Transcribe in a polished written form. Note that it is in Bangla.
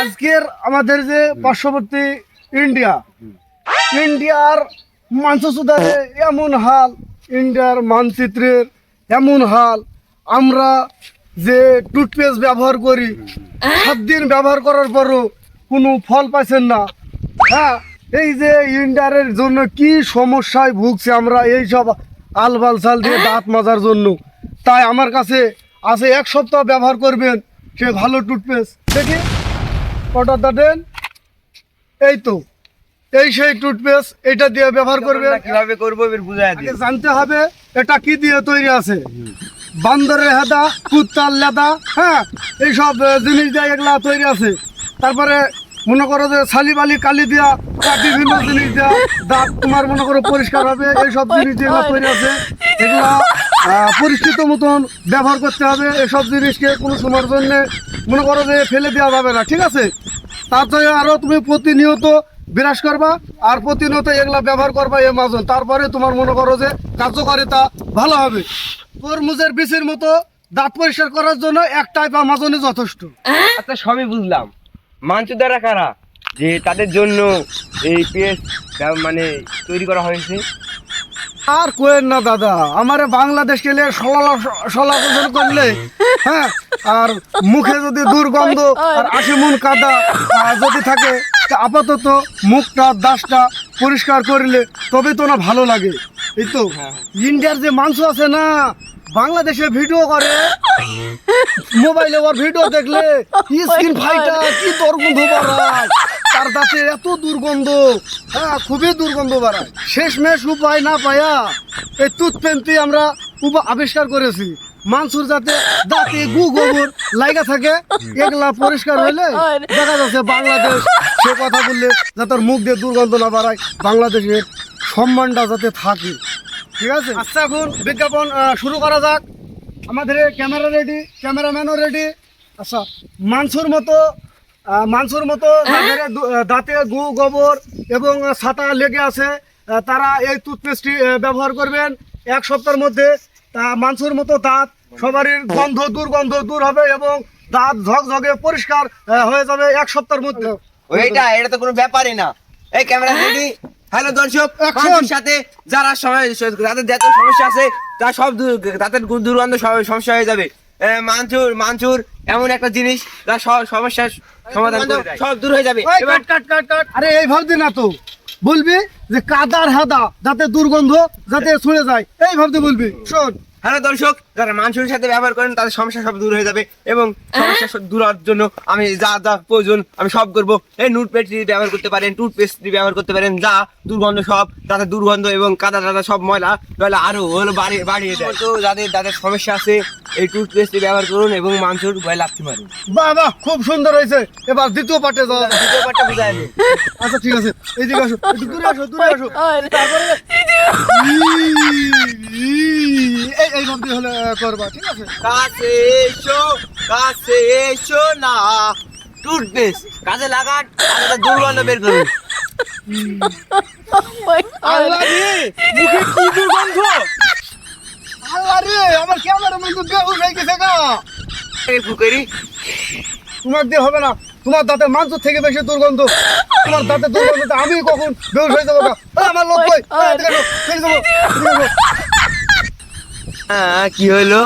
আজকের আমাদের যে পার্শ্ববর্তী ইন্ডিয়ার মানচিত্রে এমন হাল, ইন্ডিয়ার মানচিত্রের এমন হাল, আমরা যে টুথপেস্ট ব্যবহার করি 7 দিন ব্যবহার করার পরও কোনো ফল পাচ্ছেন না। হ্যাঁ, এই যে ইন্ডিয়ার জন্য কি সমস্যায় ভুগছে আমরা এই সব আলবালসাল দিয়ে দাঁত মাজার জন্য। তাই আমার কাছে আছে 1 সপ্তাহ ব্যবহার করবেন সে ভালো টুথপেস্ট। দেখি কটা দেন, এই তো এই সেই টুথপেস্ট, এটা দিয়ে ব্যবহার করবেন। কিভাবে করবো এবার বুঝাই দিই। জানতে হবে এটা কি দিয়ে তৈরি আছে। বান্দরের হেদা, কুত্তার লেদা, হ্যাঁ এইসব জিনিস দিয়ে এগুলা তৈরি আছে। তারপরে মনে করো যে ছালিবালি কালি দিয়া বিভিন্ন জিনিস দিয়া দাঁত তোমার মনে করো পরিষ্কার হবে, এইসব জিনিস যেগুলো তৈরি আছে এগুলা পরিষ্কৃত মতন ব্যবহার করতে হবে। এসব জিনিসকে কোনো সময়ের জন্য মনে করো যে ফেলে দেওয়া যাবে না, ঠিক আছে। তার জন্য আরও তুমি প্রতিনিয়ত বিরাজ করবা আর প্রতিনিয়ত এগুলা ব্যবহার করবা এই মাজন, তারপরে তোমার মনে করো যে কার্যকারিতা ভালো হবে। তরমুজের বীজের মতো দাঁত পরিষ্কার করার জন্য এক টাইপ আমাজনই যথেষ্ট। আচ্ছা সবই বুঝলাম, মানচুর দ্বারা কারা যে তাদের জন্য এই পেস্ট মানে তৈরি করা হয়েছে। আর কোয়েন না দাদা, আমার বাংলাদেশ গেলে সলাচল করলে, হ্যাঁ, আর মুখে যদি দুর্গন্ধ আর 80 মন কাদা যদি থাকে, আপাতত মুখটা দাঁতটা পরিষ্কার করলে তবে তো না ভালো লাগে। এই তো ইন্ডিয়ার যে মাংস আছে না, বাংলাদেশে ভিডিও করে, মোবাইলে ওর ভিডিও দেখলে স্কিন ফাইটা কি দুর্গন্ধ বাড়ায়, তার দাঁতে এত দুর্গন্ধ, হ্যাঁ খুবই দুর্গন্ধ বাড়ায়। শেষমেশ উপায় না পায়া এই টুথপেস্টটি আমরা আবিষ্কার করেছি। মাংসুর যাতে দাঁতে গোবর লাগা থাকে, এগুলা পরিষ্কার হইলে দেখা যাচ্ছে বাংলাদেশ, সে কথা বললে যাতে মুখ দিয়ে দুর্গন্ধ না বাড়ায়, বাংলাদেশের সম্মানটা যাতে থাকে, ঠিক আছে। আচ্ছা এখন বিজ্ঞাপন শুরু করা যাক। আমাদের ক্যামেরা রেডি, ক্যামেরাম্যানও রেডি। আচ্ছা মাংসুর মতো যাদের দাঁতে গোবর এবং ছাতা লেগে আছে তারা এই টুথপেস্টটি ব্যবহার করবেন 1 সপ্তাহের মধ্যে। তা মাংসুর মতো দাঁত সবারই দুর্গন্ধ দূর হবে এবং দাঁত ঝকঝকে পরিষ্কার হয়ে যাবে 1 সপ্তাহের মধ্যে। এটা তো কোনো ব্যাপারই না। এই ক্যামেরা রেডি। হ্যালো দর্শক, মানচুর সাথে যারা যাদের দাঁতের সমস্যা আছে তা সব দাঁতের দুর্গন্ধ সমস্যা হয়ে যাবে। মানচুর এমন একটা জিনিস যা সমস্যার সমাধান করে দেয়, সব দূর হয়ে যাবে। আরে এই ভাবতে না তো, বলবি যে কাদার হাদা যাতে দুর্গন্ধ যাতে ছুঁড়ে যায়, এই ভাবতে বলবি। শোন হ্যালো দর্শক, যারা মানচুরের সাথে ব্যবহার করেন তাদের সমস্যা সব দূর হয়ে যাবে এবং সমস্যা দূর হওয়ার জন্য আমি যা প্রয়োজন আমি সব করবো। এই টুথপেস্ট ব্যবহার করতে পারেন, টুথপেস্ট ব্যবহার করতে পারেন, যা দুর্গন্ধ সব তাদের দুর্গন্ধ এবং কাদা সব ময়লা আরো বাড়িয়ে দেয়। তো যাদের সমস্যা আছে এই টুথপেস্ট ব্যবহার করুন এবং মানচুর ভয় লাগতে পারেন। বাহ, খুব সুন্দর হয়েছে। এবার দ্বিতীয় পার্টে যাওয়া, দ্বিতীয় পার্টটা বুঝাই দিই। আচ্ছা ঠিক আছে, এইদিকে আসো, একটু দূরে আসো। তারপরে এই ভাবতে হলে করবা, ঠিক আছে। কাছে এসো না, টুথপেস্ট কাজে লাগান, দুর্গন্ধ বের করুন। আল্লাহ রে, মুখে কি দুর্গন্ধ! আল্লাহ রে, আমার ক্যামেরা মধ্যে বেহুশ হয়ে গেছে গা। এই ফুকেরি তোমার দিয়ে হবে না, তোমার দাঁতের মাংস থেকে বেশি দুর্গন্ধ। তোমার দাঁতের দুর্গন্ধ আমি কখন বেহুশ হয়ে যাবো না। আমার লোক কই? কি হইলো?